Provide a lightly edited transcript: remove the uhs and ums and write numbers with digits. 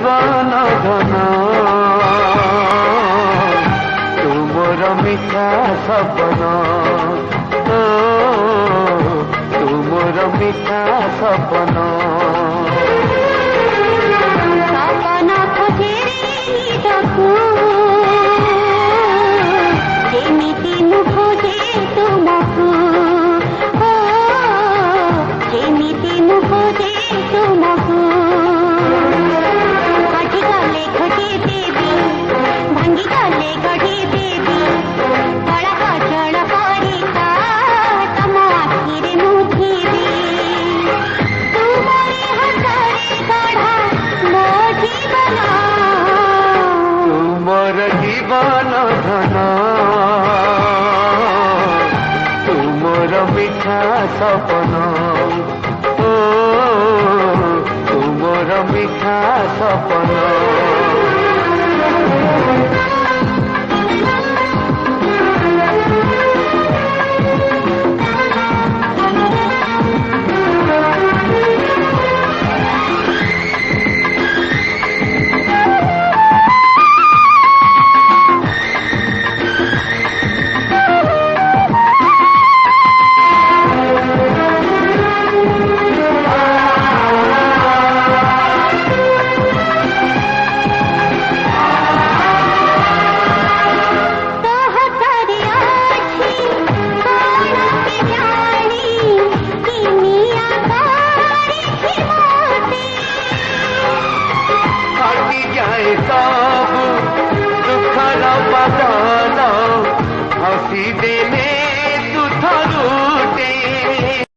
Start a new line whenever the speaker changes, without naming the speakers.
जीवन धन तुमर मिठा सपन तुमर मिठा सपन
सपन खोजे निजकू जेमिति मु खोजे तुमकू जेमिति मु खोजे तुमकू कटी गले घटी देवी भांगी गले घटी देवी कड़ा कचड़ परिका तम आखिरे मुझिबी तुमरी हसरे गढ़ा मो जीवन
तुमर जीवन धन तुमर मिठा सपन तुमर मिठा सपन।